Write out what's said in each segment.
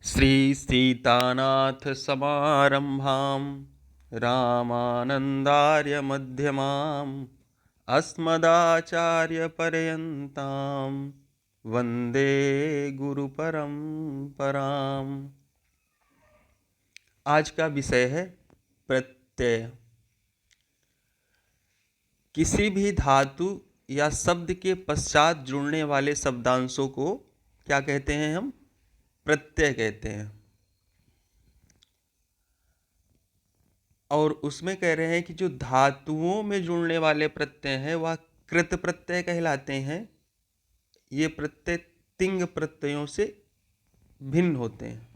श्री सीतानाथ समारंभां रामानंदार्य मध्यमाम् अस्मदाचार्यपर्यन्तां वंदे गुरु परंपराम्। आज का विषय है प्रत्यय। किसी भी धातु या शब्द के पश्चात जुड़ने वाले शब्दांशों को क्या कहते हैं? हम प्रत्यय कहते हैं। और उसमें कह रहे हैं कि जो धातुओं में जुड़ने वाले प्रत्यय हैं वह कृत प्रत्यय कहलाते हैं। ये प्रत्यय तिंग प्रत्ययों से भिन्न होते हैं।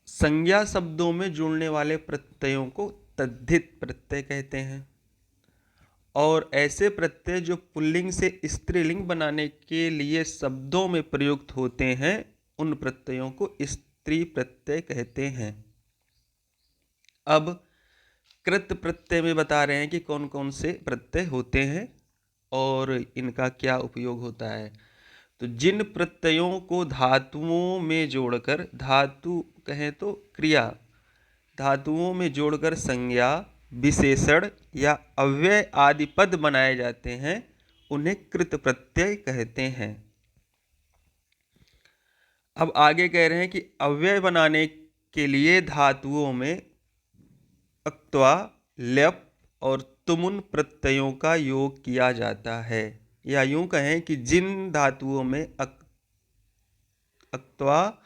संज्ञा शब्दों में जुड़ने वाले प्रत्ययों को तद्धित प्रत्यय कहते हैं। और ऐसे प्रत्यय जो पुल्लिंग से स्त्रीलिंग बनाने के लिए शब्दों में प्रयुक्त होते हैं उन प्रत्ययों को स्त्री प्रत्यय कहते हैं। अब कृत प्रत्यय में बता रहे हैं कि कौन कौन से प्रत्यय होते हैं और इनका क्या उपयोग होता है। तो जिन प्रत्ययों को धातुओं में जोड़कर, धातु कहें तो क्रिया, धातुओं में जोड़कर संज्ञा, विशेषण या अव्यय आदि पद बनाए जाते हैं उन्हें कृत प्रत्यय कहते हैं। अब आगे कह रहे हैं कि अव्यय बनाने के लिए धातुओं में अक्त्वा, ल्यप और तुमुन प्रत्ययों का योग किया जाता है। या यूं कहें कि जिन धातुओं में अक्त्वा,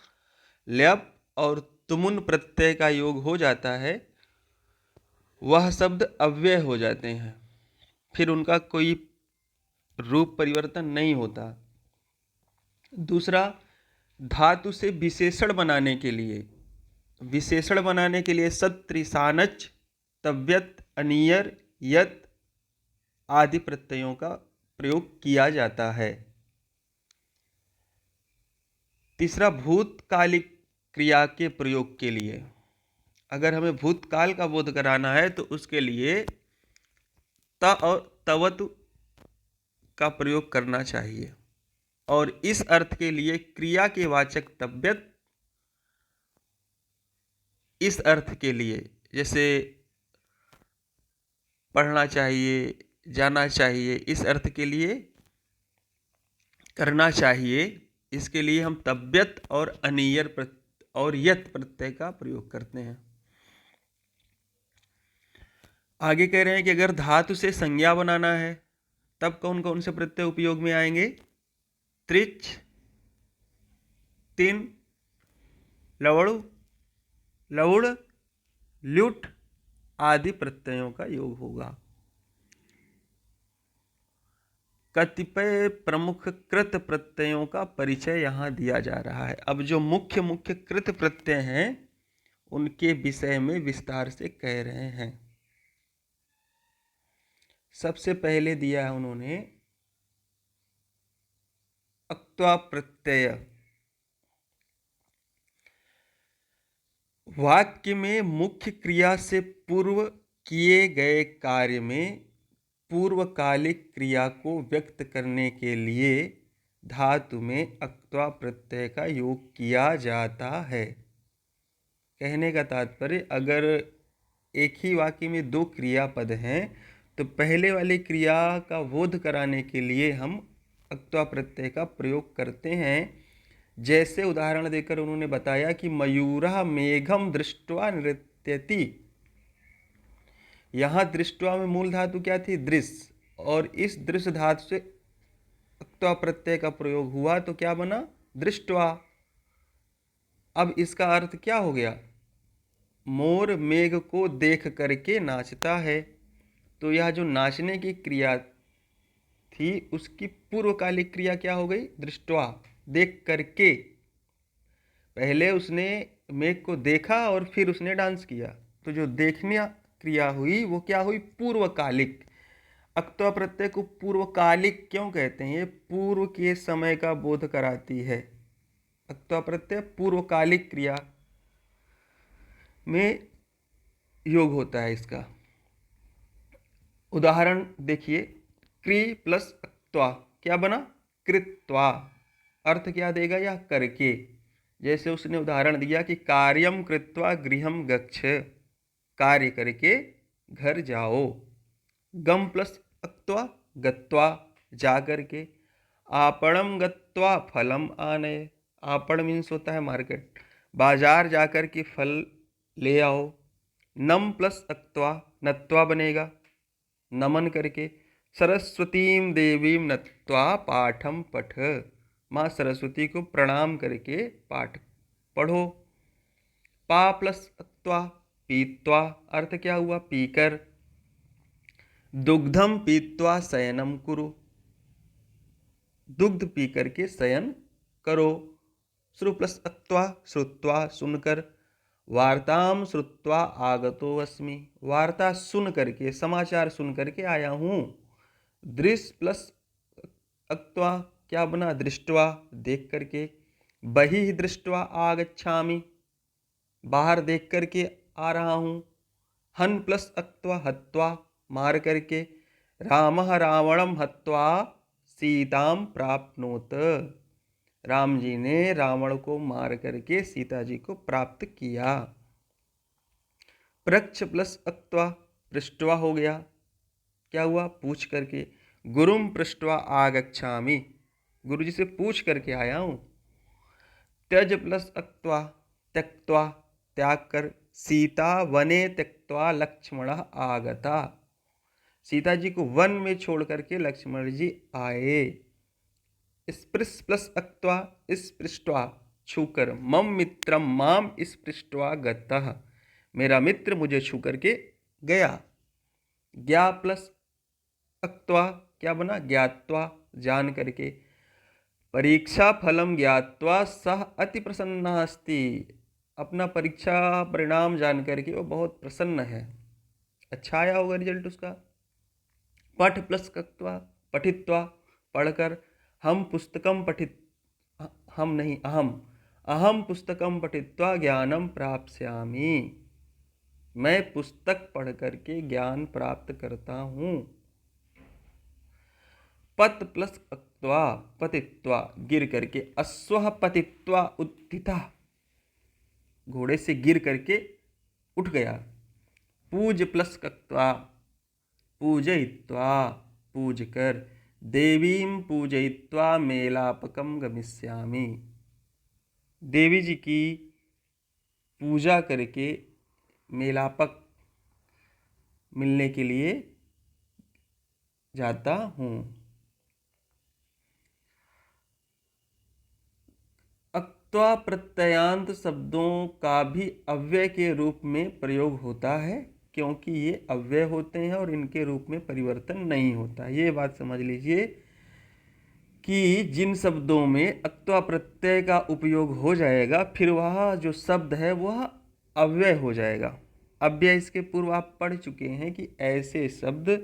ल्यप और तुमुन प्रत्यय का योग हो जाता है वह शब्द अव्यय हो जाते हैं, फिर उनका कोई रूप परिवर्तन नहीं होता। दूसरा, धातु से विशेषण बनाने के लिए सत्, त्रिसानच, तव्यत, अनियर, यत आदि प्रत्ययों का प्रयोग किया जाता है। तीसरा, भूतकालिक क्रिया के प्रयोग के लिए, अगर हमें भूतकाल का बोध कराना है तो उसके लिए त और तवतु का प्रयोग करना चाहिए। और इस अर्थ के लिए क्रिया के वाचक तव्यत, इस अर्थ के लिए जैसे पढ़ना चाहिए, जाना चाहिए, इस अर्थ के लिए करना चाहिए, इसके लिए हम तव्यत और अनियर और यत प्रत्यय का प्रयोग करते हैं। आगे कह रहे हैं कि अगर धातु से संज्ञा बनाना है तब कौन कौन से प्रत्यय उपयोग में आएंगे? त्रिच, तिन, लवणु, लवुड़, ल्युट आदि प्रत्ययों का योग होगा। कतिपय प्रमुख कृत प्रत्ययों का परिचय यहां दिया जा रहा है। अब जो मुख्य मुख्य कृत प्रत्यय हैं उनके विषय में विस्तार से कह रहे हैं। सबसे पहले दिया है उन्होंने अक्त्वा प्रत्यय। वाक्य में मुख्य क्रिया से पूर्व किए गए कार्य में पूर्वकालिक क्रिया को व्यक्त करने के लिए धातु में अक्त्वा प्रत्यय का योग किया जाता है। कहने का तात्पर्य, अगर एक ही वाक्य में दो क्रियापद हैं तो पहले वाली क्रिया का बोध कराने के लिए हम अक्त्वा प्रत्यय का प्रयोग करते हैं। जैसे उदाहरण देकर उन्होंने बताया कि मयूरः मेघम दृष्ट्वा नृत्यति। यहाँ दृष्ट्वा में मूल धातु क्या थी? दृश्य। और इस दृश्य धातु से अक्त्वा प्रत्यय का प्रयोग हुआ तो क्या बना? दृष्ट्वा। अब इसका अर्थ क्या हो गया? मोर मेघ को देख करके नाचता है। तो यह जो नाचने की क्रिया थी उसकी पूर्वकालिक क्रिया क्या हो गई? दृष्ट्वा, देख करके। पहले उसने मेघ को देखा और फिर उसने डांस किया, तो जो देखने क्रिया हुई वो क्या हुई? पूर्वकालिक। अक्त्वा प्रत्यय को पूर्वकालिक क्यों कहते हैं? ये पूर्व के समय का बोध कराती है। अक्त्वा प्रत्यय पूर्वकालिक क्रिया में योग होता है इसका। उदाहरण देखिए, क्रि प्लस अक्त्वा क्या बना? कृत्वा। अर्थ क्या देगा? या करके। जैसे उसने उदाहरण दिया कि कार्यम कृत्वा गृहम गच्छ, कार्य करके घर जाओ। गम प्लस अक्त्वा, गत्वा जा करके। आपणम गत्वा फलम आनय, आपण मीन्स होता है मार्केट, बाजार जाकर के फल ले आओ। नम प्लस अक्त्वा, नत्वा बनेगा नमन करके। सरस्वतीम देवीम नत्वा पाठम पठ, माँ सरस्वती को प्रणाम करके पाठ पढ़ो। पा प्लस अक्त्वा, पीत्वा, अर्थ क्या हुआ? पीकर। दुग्धम पीत्वा शयनम कुरु, दुग्ध पी करके शयन करो। श्रु प्लस अक्त्वा, श्रुत्वा, सुनकर। वार्ताम श्रुत्वा आगतो अस्मि, वार्ता सुन करके, समाचार सुन करके आया हूँ। दृश्य प्लस अक्त्वा, क्या बना? दृष्टवा, देख करके। बहिः दृष्टवा आगच्छामि, बाहर देख करके आ रहा हूँ। हन प्लस अक्त्वा, हत्वा, मार करके। रामः रावणम हत्वा सीताम प्राप्नोत, राम जी ने रावण को मार करके सीता जी को प्राप्त किया। प्रक्ष प्लस अक्त्वा, पृष्ठवा हो गया, क्या हुआ? पूछ करके। गुरुम पृष्ठवा आगच्छामि, गुरु जी से पूछ करके आया हूं। त्यज प्लस अक्त्वा, त्यक्त्वा, त्याग कर। सीता वने त्यक्त्वा लक्ष्मण आगता, सीता जी को वन में छोड़ करके लक्ष्मण जी आए। स्पृश प्लस अक्त्वा, स्पृष्ट्वा, छूकर। मम मित्रम माम स्पृष्ट्वा गतः, मेरा मित्र मुझे छू करके गया। ज्ञा प्लस अक्त्वा, क्या बना? ज्ञात्वा, जान करके। परीक्षा फलम ज्ञात्वा सह अति प्रसन्न अस्ति, अपना परीक्षा परिणाम जान करके वो बहुत प्रसन्न है, अच्छा आया होगा रिजल्ट उसका। पठ प्लस अक्त्वा, पठित्वा, पढ़कर। हम पुस्तकम पठित, हम नहीं अहम, अहम पुस्तकम पठित्वा ज्ञानम प्राप्स्यामि, मैं पुस्तक पढ़ करके ज्ञान प्राप्त करता हूँ। पत प्लस अक्त्वा, पतित्वा, गिर करके। अश्वः पतित्वा उत्थितः, घोड़े से गिर करके उठ गया। पूज प्लस अक्त्वा, पूजयित्वा, पूज कर। देवीं पूजयित्वा मेलापकम गमिष्यामि, देवी जी की पूजा करके मेलापक मिलने के लिए जाता हूँ। अक्त्वा प्रत्ययान्त शब्दों का भी अव्यय के रूप में प्रयोग होता है, क्योंकि ये अव्यय होते हैं और इनके रूप में परिवर्तन नहीं होता। ये बात समझ लीजिए कि जिन शब्दों में अक्त्वा प्रत्यय का उपयोग हो जाएगा, फिर वह जो शब्द है वह अव्यय हो जाएगा। अव्यय इसके पूर्व आप पढ़ चुके हैं कि ऐसे शब्द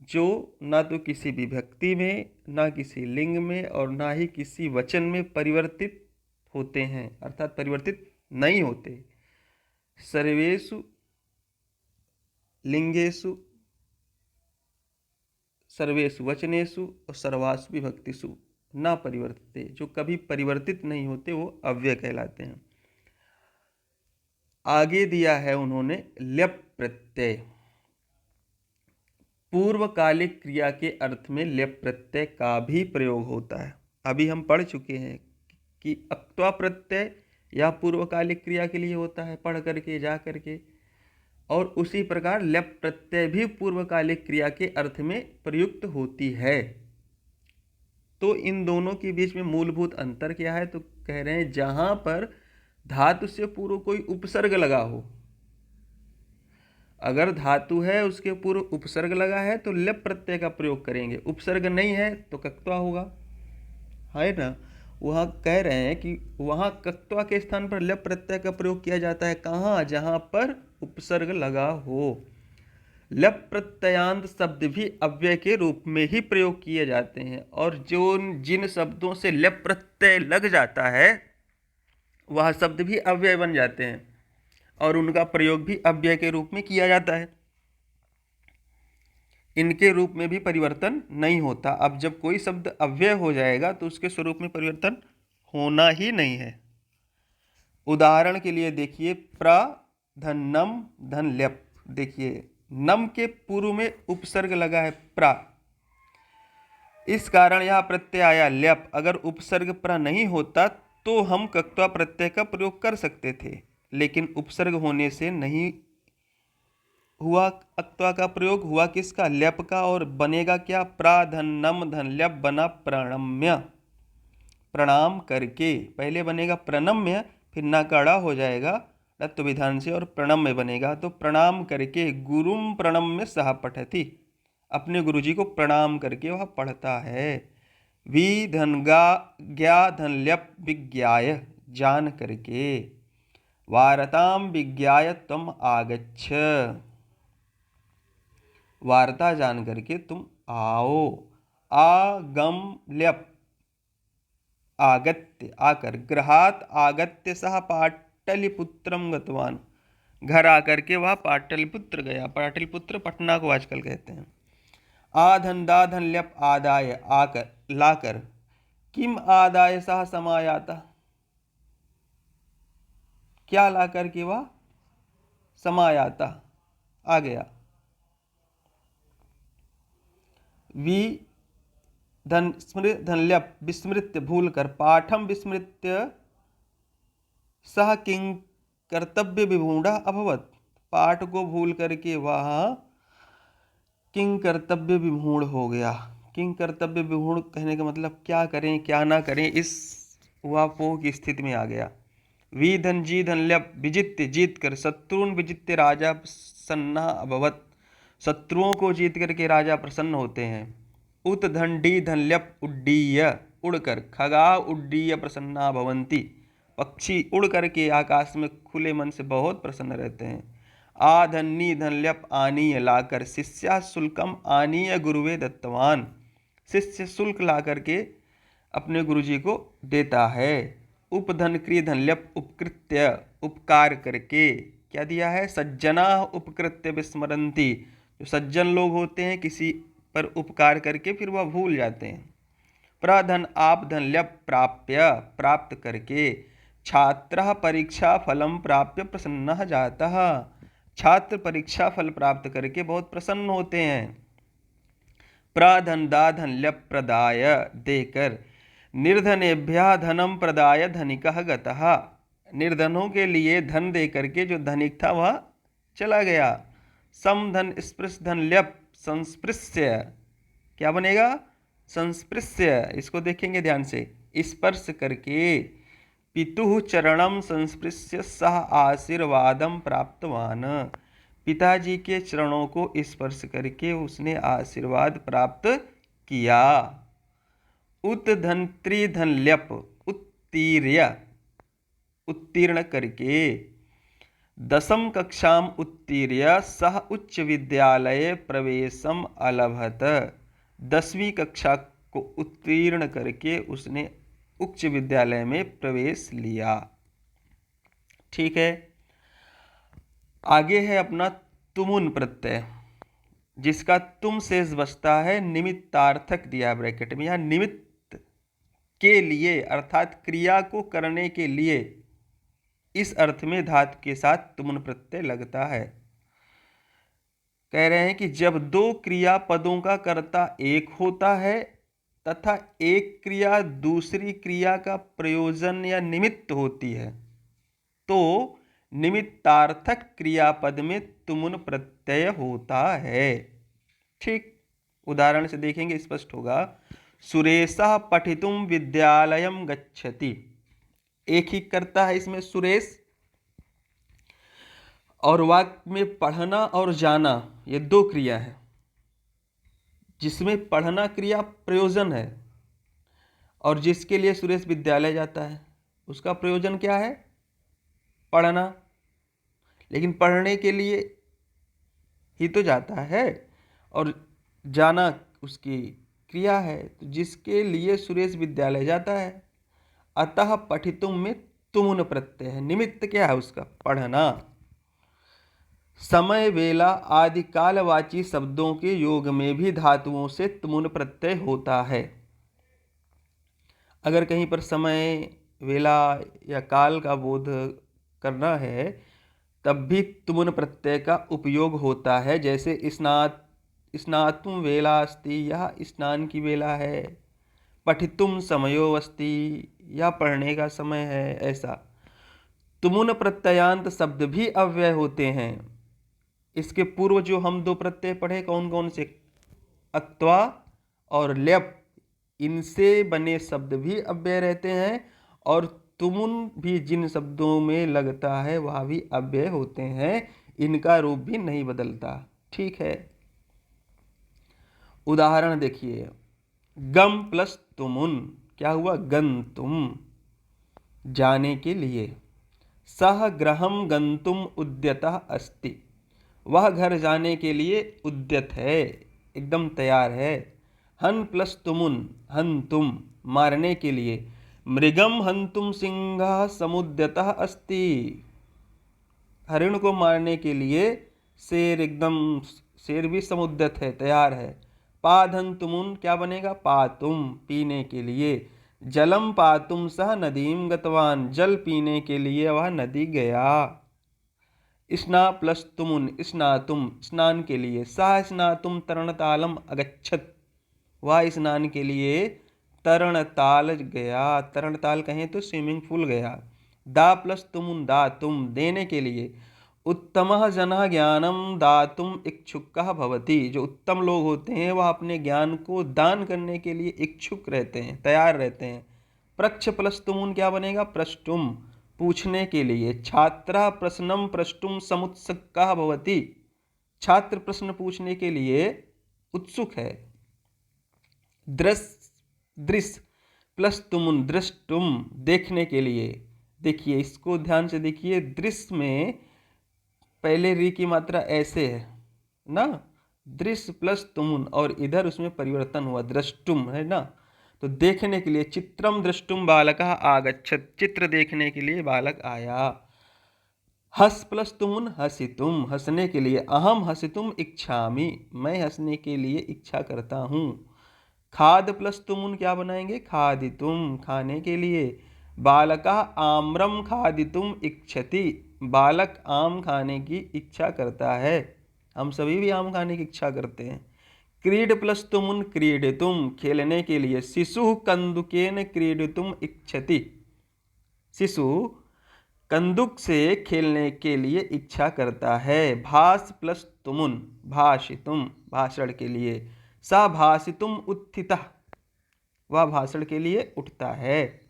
जो ना तो किसी विभक्ति में, ना किसी लिंग में और ना ही किसी वचन में परिवर्तित होते हैं, अर्थात परिवर्तित नहीं होते। सर्वेषु लिंगेषु, सर्वेषु वचनेषु और सर्वासु विभक्तिषु ना परिवर्तिते, जो कभी परिवर्तित नहीं होते वो अव्यय कहलाते हैं। आगे दिया है उन्होंने ल्यप प्रत्यय, पूर्वकालिक क्रिया के अर्थ में ल्यप प्रत्यय का भी प्रयोग होता है। अभी हम पढ़ चुके हैं कि अक्त्वा प्रत्यय या पूर्वकालिक क्रिया के लिए होता है, पढ़ करके, जा करके, और उसी प्रकार ल्यप प्रत्यय भी पूर्वकालिक क्रिया के अर्थ में प्रयुक्त होती है। तो इन दोनों के बीच में मूलभूत अंतर क्या है? तो कह रहे हैं जहां पर धातु से पूर्व कोई उपसर्ग लगा हो, अगर धातु है उसके पूर्व उपसर्ग लगा है तो ल्यप प्रत्यय का प्रयोग करेंगे, उपसर्ग नहीं है तो कक्त्वा होगा, है ना। वहाँ कह रहे हैं कि वहाँ कक्त्वा के स्थान पर ल्यप प्रत्यय का प्रयोग किया जाता है, कहाँ? जहाँ पर उपसर्ग लगा हो। ल्यप प्रत्ययान्त शब्द भी अव्यय के रूप में ही प्रयोग किए जाते हैं, और जो जिन शब्दों से ल्यप प्रत्यय लग जाता है वह शब्द भी अव्यय बन जाते हैं और उनका प्रयोग भी अव्यय के रूप में किया जाता है। इनके रूप में भी परिवर्तन नहीं होता। अब जब कोई शब्द अव्यय हो जाएगा तो उसके स्वरूप में परिवर्तन होना ही नहीं है। उदाहरण के लिए देखिए, प्र धन नम धन ल्यप। देखिए, नम के पूर्व में उपसर्ग लगा है प्रा, इस कारण यह प्रत्यय आया ल्यप। अगर उपसर्ग प्र नहीं होता तो हम कक्त्वा प्रत्यय का प्रयोग कर सकते थे, लेकिन उपसर्ग होने से नहीं हुआ अक्त्वा का प्रयोग, हुआ किसका? ल्यप का। और बनेगा क्या? प्रा धन नम धन ल्यप बना प्रणम्य, प्रणाम करके। पहले बनेगा प्रणम्य, फिर नकाड़ा हो जाएगा तत्व विधान से और प्रणम्य बनेगा। तो प्रणाम करके, गुरुम प्रणम्य सह पठति, अपने गुरुजी को प्रणाम करके वह पढ़ता है। वि धन गा ज्ञा धन ल्यप विज्ञाय, जान करके। वारताम विज्ञाय तुम आगच्छ, वार्ता जान करके तुम आओ। आगम ल्यप आगत्य, आकर। गृहात आगत्य सह पाटलिपुत्रम गतवान, घर आकर के वह पाटलिपुत्र गया। पाटलिपुत्र पटना को आजकल कहते हैं। आधन दाधन ल्यप आदाय, आकर लाकर। किम आदाय सह समायाता, क्या लाकर के वह समायाता आ गया। वि धन स्मृत धन ल्यप विस्मृत्य, भूल कर। पाठम विस्मृत्य सह किंग कर्तव्य विमूढ़ अभवत, पाठ को भूल करके वह किंग कर्तव्य विमूढ़ हो गया। किंग कर्तव्य विमूढ़ कहने का मतलब क्या करें क्या ना करें, इस उहापोह की स्थिति में आ गया। वी धन जी धन ल्यप विजित्य, जीत कर। शत्रुन विजित्य राजा प्रसन्न अभवत, शत्रुओं को जीत करके राजा प्रसन्न होते हैं। उत धन डी धन ल्यप उड्डीय, उड़कर। खगा उड्डीय प्रसन्ना भवंती, पक्षी उड़ करके आकाश में खुले मन से बहुत प्रसन्न रहते हैं। आधन्नी धन ल्यप आनीय, लाकर। शिष्या शुल्कम आनीय गुरुवे दत्तवान, शिष्य शुल्क ला करके अपने गुरुजी को देता है। उपधन क्रिय धन ल्यप उपकृत्य, उपकार करके। क्या दिया है? सज्जना उपकृत्य विस्मरंती, जो सज्जन लोग होते हैं किसी पर उपकार करके फिर वह भूल जाते हैं। प्रधन आप धन ल्यप प्राप्य, प्राप्त करके। छात्र परीक्षा फलम प्राप्य प्रसन्न जातः, छात्र परीक्षा फल प्राप्त करके बहुत प्रसन्न होते हैं। प्रधन दाधन ल्यप प्रदाय, देकर। निर्धनेभ्यः धनम प्रदाय धनिकः गतः, निर्धनों के लिए धन दे करके जो धनिक था वह चला गया। सम धन स्पृश धन ल्यप संस्पृश्य, क्या बनेगा? संस्पृश्य। इसको देखेंगे ध्यान से, स्पर्श करके। पितुः चरणम संस्पृश्य सह आशीर्वादम प्राप्तवान, पिताजी के चरणों को स्पर्श करके उसने आशीर्वाद प्राप्त किया। उत धन त्रिधन ल्यप उत्तीर्य, उत्तीर्ण करके। दशम कक्षाम उत्तीर्य सह उच्च विद्यालय प्रवेशम अलभत, 10वीं कक्षा को उत्तीर्ण करके उसने उच्च विद्यालय में प्रवेश लिया। ठीक है, आगे है अपना तुमुन प्रत्यय, जिसका तुम शेष बचता है। निमित्तार्थक दिया ब्रैकेट में। यहाँ निमित्त के लिए अर्थात क्रिया को करने के लिए, इस अर्थ में धातु के साथ तुमुन प्रत्यय लगता है। कह रहे हैं कि जब दो क्रिया पदों का कर्ता एक होता है तथा एक क्रिया दूसरी क्रिया का प्रयोजन या निमित्त होती है तो निमित्तार्थक क्रियापद में तुमुन प्रत्यय होता है। ठीक, उदाहरण से देखेंगे स्पष्ट होगा। सुरेशः पठितुम विद्यालयम गच्छति, एक ही कर्ता है इसमें सुरेश, और वाक्य में पढ़ना और जाना ये दो क्रिया है, जिसमें पढ़ना क्रिया प्रयोजन है और जिसके लिए सुरेश विद्यालय जाता है उसका प्रयोजन क्या है? पढ़ना। लेकिन पढ़ने के लिए ही तो जाता है और जाना उसकी क्रिया है, तो जिसके लिए सुरेश विद्यालय जाता है। अतः पठितुम में तुमुन प्रत्यय है। निमित्त क्या है उसका? पढ़ना। समय, वेला आदि कालवाची शब्दों के योग में भी धातुओं से तुमुन प्रत्यय होता है। अगर कहीं पर समय, वेला या काल का बोध करना है तब भी तुमुन प्रत्यय का उपयोग होता है। जैसे स्नातुम वेला अस्ति, यह स्नान की वेला है। पठितुम समयो अस्ति, यह पढ़ने का समय है। ऐसा तुमुन प्रत्ययांत शब्द भी अव्यय होते हैं। इसके पूर्व जो हम दो प्रत्यय पढ़े कौन कौन से, अक्त्वा और ल्यप, इनसे बने शब्द भी अव्यय रहते हैं। और तुमुन भी जिन शब्दों में लगता है वह भी अव्यय होते हैं, इनका रूप भी नहीं बदलता। ठीक है, उदाहरण देखिए। गम प्लस तुमुन क्या हुआ, गंतुम, जाने के लिए। सह गृहम गंतुम उद्यतः अस्ति, वह घर जाने के लिए उद्यत है, एकदम तैयार है। हन प्लस तुमुन, हंतुम, मारने के लिए। मृगम हंतुम सिंहः समुद्यतः अस्ति, हरिण को मारने के लिए शेर शेर भी समुद्यत है, तैयार है। पाधन तुमुन क्या बनेगा, पातुम, पीने के लिए। जलम पातुम सह नदीम गतवान, जल पीने के लिए वह नदी गया। स्ना प्लस तुमुन, स्नातुम, स्नान के लिए। सह स्नातुम तरणतालम अगच्छत, वह स्नान के लिए तरणताल गया। तरणताल कहें तो स्विमिंग पूल गया। दा प्लस तुमुन, दातुम, देने के लिए। उत्तमः जनः ज्ञानम दातुम इच्छुकः भवति, जो उत्तम लोग होते हैं वह अपने ज्ञान को दान करने के लिए इच्छुक रहते हैं, तैयार रहते हैं। प्रक्ष प्लस तुमुन क्या बनेगा, प्रष्टुम, पूछने के लिए। छात्रः प्रश्नम प्रष्टुम समुत्सुकः भवति, छात्र प्रश्न पूछने के लिए उत्सुक है। दृश प्लस तुमुन, दृष्टुम, देखने के लिए। देखिए इसको ध्यान से देखिए, दृश्य में पहले री की मात्रा ऐसे है ना, दृश्य प्लस तुमुन, और इधर उसमें परिवर्तन हुआ, दृष्टुम है ना। तो देखने के लिए, चित्रम दृष्टुम बालकः आगच्छत्, चित्र देखने के लिए बालक आया। हस प्लस तुमुन, हसितुम, हंसने के लिए। अहम हसितुम इच्छामि, मैं हंसने के लिए इच्छा करता हूँ। खाद प्लस तुमुन क्या बनाएंगे, खादितुम, खाने के लिए। बालकः आम्रम खादितुम इच्छति, बालक आम खाने की इच्छा करता है। हम सभी भी आम खाने की इच्छा करते हैं। क्रीड प्लस तुमुन, क्रीडितुम, खेलने के लिए। शिशु कंदुकेन क्रीडितुम इच्छति, शिशु कंदुक से खेलने के लिए इच्छा करता है। भास प्लस तुमुन, भाषितुम, भाषण के लिए। सा भाषितुम उत्थितः, वह भाषण के लिए उठता है।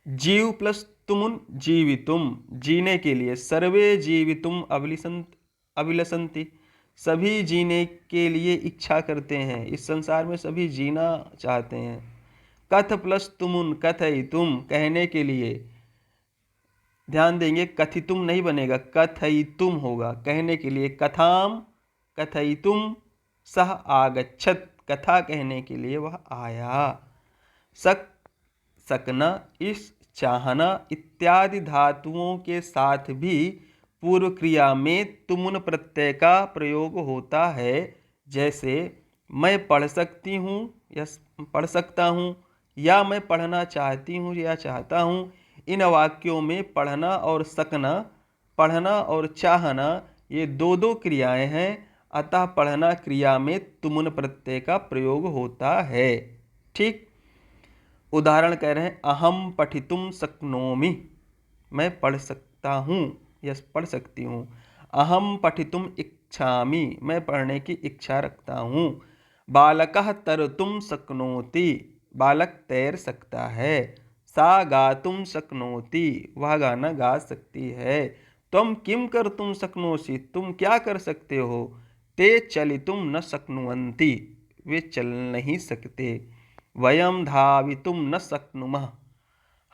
जीव प्लस तुमुन, जीवितुम, जीने के लिए। सर्वे जीवितुम अभिलषन्ति, सभी जीने के लिए इच्छा करते हैं, इस संसार में सभी जीना चाहते हैं। कथ प्लस तुमुन, कथयितुम, कहने के लिए। ध्यान देंगे, कथितुम नहीं बनेगा, कथयितुम होगा, कहने के लिए। कथाम कथयितुम सह आगच्छत, कथा कहने के लिए वह आया। सकना, इस, चाहना इत्यादि धातुओं के साथ भी पूर्व क्रिया में तुमुन प्रत्यय का प्रयोग होता है। जैसे मैं पढ़ सकती हूँ या पढ़ सकता हूँ, या मैं पढ़ना चाहती हूँ या चाहता हूँ। इन वाक्यों में पढ़ना और सकना, पढ़ना और चाहना, ये दो दो क्रियाएं हैं। अतः पढ़ना क्रिया में तुमुन प्रत्यय का प्रयोग होता है। ठीक, उदाहरण कह रहे हैं, अहम पठितुम शक्नोमि, मैं पढ़ सकता हूँ या पढ़ सकती हूँ। अहम पठितुम इच्छामि, मैं पढ़ने की इच्छा रखता हूँ। बालकः तरतुम शक्नोति, बालक तैर सकता है। सा गातुम शक्नोति, वह गाना गा सकती है। त्वं किम कर्तुम शक्नोषि, तुम क्या कर सकते हो। ते चलितुम न शक्नुवन्ति, वे चल नहीं सकते। वयम धावितुम न शक्नुमः,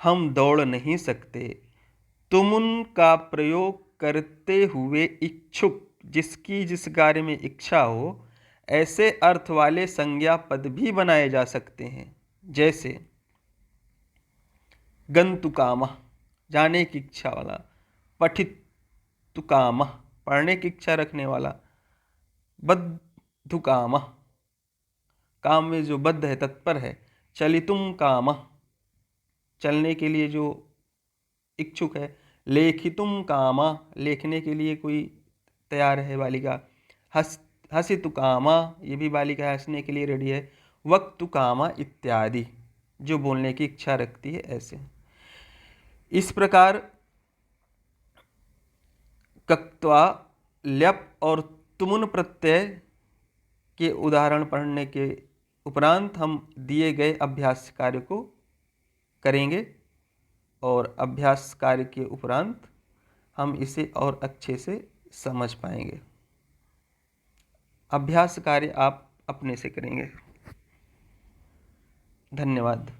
हम दौड़ नहीं सकते। तुमुन का प्रयोग करते हुए इच्छुक, जिसकी जिस कार्य में इच्छा हो, ऐसे अर्थ वाले संज्ञा पद भी बनाए जा सकते हैं। जैसे गंतुकामः, जाने की इच्छा वाला। बद्धुकामः पढ़ने की इच्छा रखने वाला, बद्धुकामः काम में जो बद्ध है, तत्पर है। चलितुम कामः चलने के लिए जो इच्छुक है। लेखितुम कामा लेखने के लिए कोई तैयार है बालिका। हसितु कामा ये भी बालिका हंसने के लिए रेडी है। वक्तु कामा इत्यादि जो बोलने की इच्छा रखती है। ऐसे इस प्रकार कक्त्वा, ल्यप और तुमुन प्रत्यय के उदाहरण पढ़ने के उपरांत हम दिए गए अभ्यास कार्य को करेंगे और अभ्यास कार्य के उपरांत हम इसे और अच्छे से समझ पाएंगे। अभ्यास कार्य आप अपने से करेंगे। धन्यवाद।